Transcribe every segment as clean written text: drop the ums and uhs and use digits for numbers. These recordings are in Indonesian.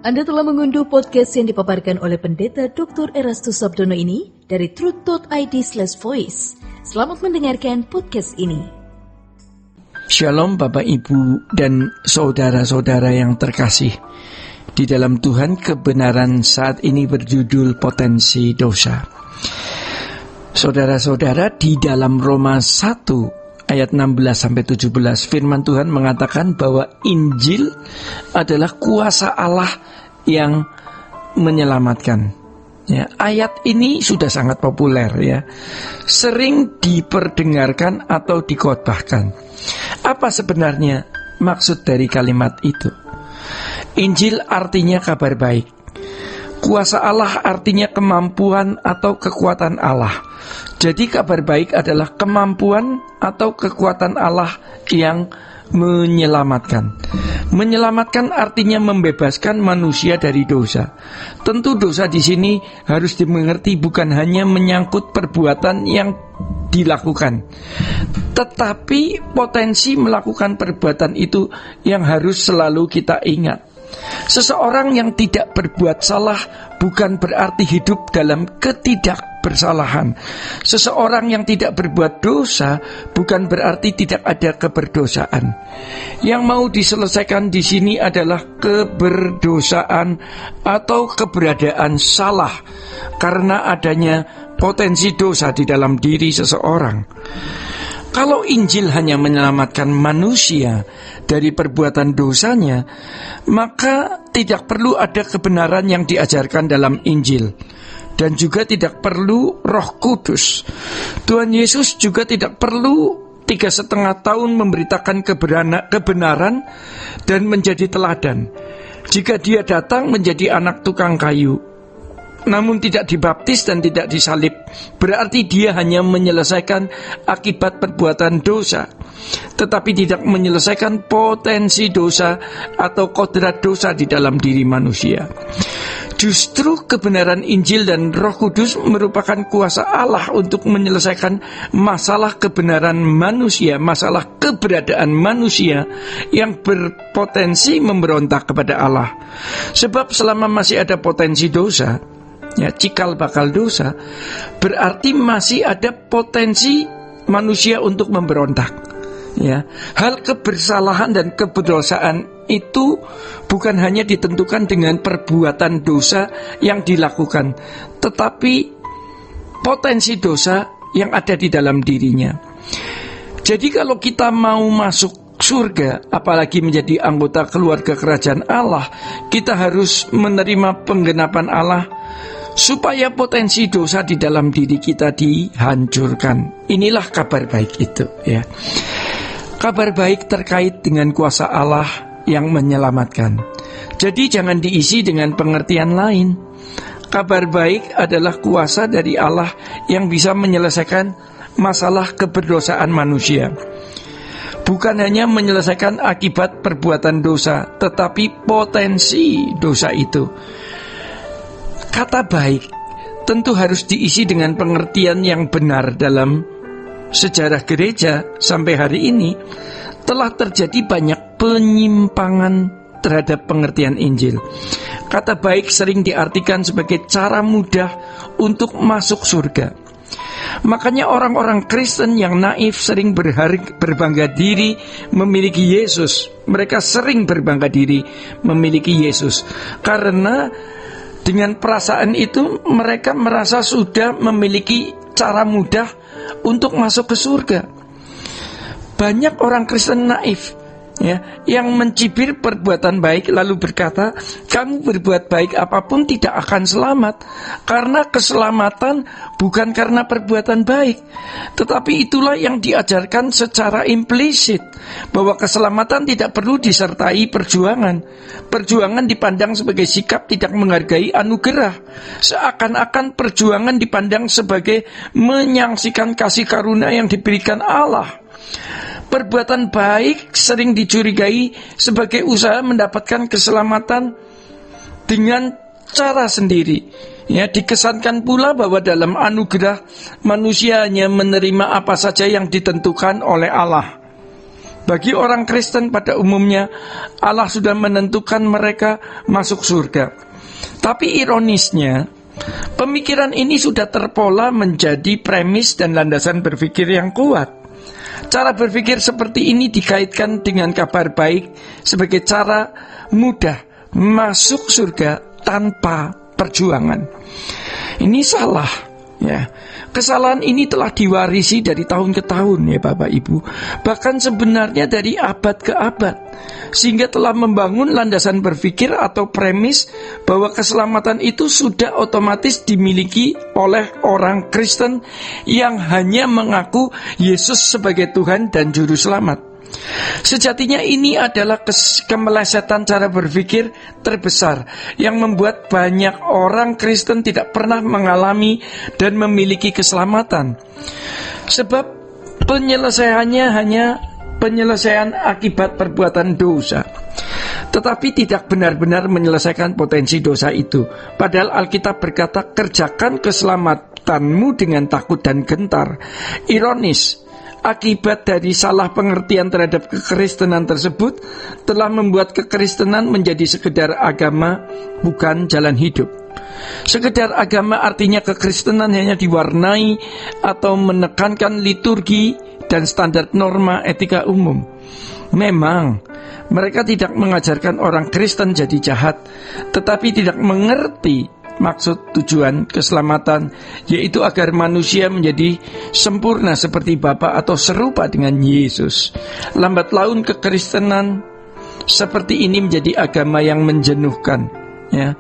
Anda telah mengunduh podcast yang dipaparkan oleh Pendeta Dr. Erastus Sabdono ini dari truth.id/voice. Selamat mendengarkan podcast ini. Shalom Bapak Ibu dan saudara-saudara yang terkasih. Di dalam Tuhan, kebenaran saat ini berjudul potensi dosa. Saudara-saudara, di dalam Roma 1 ayat 16-17 firman Tuhan mengatakan bahwa Injil adalah kuasa Allah yang menyelamatkan. Ya, ayat ini sudah sangat populer ya. Sering diperdengarkan atau dikhotbahkan. Apa sebenarnya maksud dari kalimat itu? Injil artinya kabar baik. Kuasa Allah artinya kemampuan atau kekuatan Allah. Jadi kabar baik adalah kemampuan atau kekuatan Allah yang menyelamatkan. Menyelamatkan artinya membebaskan manusia dari dosa. Tentu dosa di sini harus dimengerti bukan hanya menyangkut perbuatan yang dilakukan, tetapi potensi melakukan perbuatan itu yang harus selalu kita ingat. Seseorang yang tidak berbuat salah bukan berarti hidup dalam ketidakbersalahan. Seseorang yang tidak berbuat dosa bukan berarti tidak ada keberdosaan. Yang mau diselesaikan di sini adalah keberdosaan atau keberadaan salah karena adanya potensi dosa di dalam diri seseorang. Kalau Injil hanya menyelamatkan manusia dari perbuatan dosanya, maka tidak perlu ada kebenaran yang diajarkan dalam Injil. Dan juga tidak perlu Roh Kudus. Tuhan Yesus juga tidak perlu 3,5 tahun memberitakan kebenaran dan menjadi teladan. Jika dia datang menjadi anak tukang kayu, namun tidak dibaptis dan tidak disalib, berarti dia hanya menyelesaikan akibat perbuatan dosa, tetapi tidak menyelesaikan potensi dosa atau kodrat dosa di dalam diri manusia. Justru kebenaran Injil dan Roh Kudus merupakan kuasa Allah untuk menyelesaikan masalah kebenaran manusia, masalah keberadaan manusia yang berpotensi memberontak kepada Allah. Sebab selama masih ada potensi dosa, ya, cikal bakal dosa, berarti masih ada potensi manusia untuk memberontak. Ya, hal kebersalahan dan keberdosaan itu bukan hanya ditentukan dengan perbuatan dosa yang dilakukan, tetapi potensi dosa yang ada di dalam dirinya. Jadi kalau kita mau masuk surga, apalagi menjadi anggota keluarga kerajaan Allah, kita harus menerima penggenapan Allah supaya potensi dosa di dalam diri kita dihancurkan. Inilah kabar baik itu ya. Kabar baik terkait dengan kuasa Allah yang menyelamatkan. Jadi jangan diisi dengan pengertian lain. Kabar baik adalah kuasa dari Allah yang bisa menyelesaikan masalah keberdosaan manusia. Bukan hanya menyelesaikan akibat perbuatan dosa, tetapi potensi dosa itu. Kata baik tentu harus diisi dengan pengertian yang benar. Dalam sejarah gereja sampai hari ini telah terjadi banyak penyimpangan terhadap pengertian Injil. Kata baik sering diartikan sebagai cara mudah untuk masuk surga. Makanya orang-orang Kristen yang naif sering berbangga diri memiliki Yesus. Mereka sering berbangga diri memiliki Yesus karena dengan perasaan itu mereka merasa sudah memiliki cara mudah untuk masuk ke surga. Banyak orang Kristen naif ya, yang mencibir perbuatan baik lalu berkata, kamu berbuat baik apapun tidak akan selamat, karena keselamatan bukan karena perbuatan baik. Tetapi itulah yang diajarkan secara implisit, bahwa keselamatan tidak perlu disertai perjuangan. Perjuangan dipandang sebagai sikap tidak menghargai anugerah, seakan-akan perjuangan dipandang sebagai menyaksikan kasih karunia yang diberikan Allah. Perbuatan baik sering dicurigai sebagai usaha mendapatkan keselamatan dengan cara sendiri. Ya, dikesankan pula bahwa dalam anugerah manusia hanya menerima apa saja yang ditentukan oleh Allah. Bagi orang Kristen pada umumnya, Allah sudah menentukan mereka masuk surga. Tapi ironisnya, pemikiran ini sudah terpola menjadi premis dan landasan berpikir yang kuat. Cara berpikir seperti ini dikaitkan dengan kabar baik sebagai cara mudah masuk surga tanpa perjuangan. Ini salah, ya. Kesalahan ini telah diwarisi dari tahun ke tahun, ya Bapak Ibu. Bahkan sebenarnya dari abad ke abad, sehingga telah membangun landasan berpikir atau premis bahwa keselamatan itu sudah otomatis dimiliki oleh orang Kristen yang hanya mengaku Yesus sebagai Tuhan dan Juru Selamat. Sejatinya ini adalah kemelesetan cara berpikir terbesar yang membuat banyak orang Kristen tidak pernah mengalami dan memiliki keselamatan. Sebab penyelesaiannya hanya penyelesaian akibat perbuatan dosa, tetapi tidak benar-benar menyelesaikan potensi dosa itu. Padahal Alkitab berkata, kerjakan keselamatanmu dengan takut dan gentar. Ironis, akibat dari salah pengertian terhadap kekristenan tersebut telah membuat kekristenan menjadi sekedar agama, bukan jalan hidup. Sekedar agama artinya kekristenan hanya diwarnai atau menekankan liturgi dan standar norma etika umum. Memang mereka tidak mengajarkan orang Kristen jadi jahat, tetapi tidak mengerti maksud tujuan keselamatan, yaitu agar manusia menjadi sempurna seperti Bapa atau serupa dengan Yesus. Lambat laun kekristenan seperti ini menjadi agama yang menjenuhkan, ya,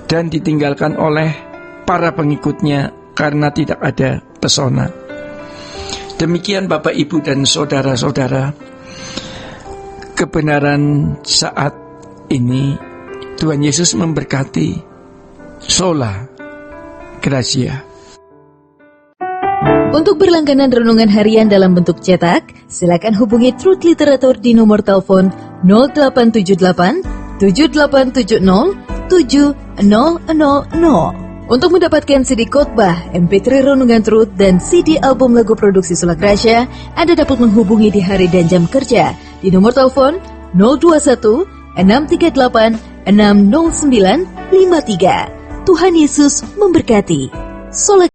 dan ditinggalkan oleh para pengikutnya karena tidak ada pesona. Demikian Bapak, Ibu, dan saudara-saudara, kebenaran saat ini. Tuhan Yesus memberkati. Sola Gracia. Untuk berlangganan renungan harian dalam bentuk cetak, silakan hubungi Truth Literatur di nomor telepon 0878 7870 7000. Untuk mendapatkan CD khotbah, MP3 renungan Truth, dan CD album lagu produksi Sola Gracia, Anda dapat menghubungi di hari dan jam kerja di nomor telepon 021 638 60953. Tuhan Yesus memberkati. Sola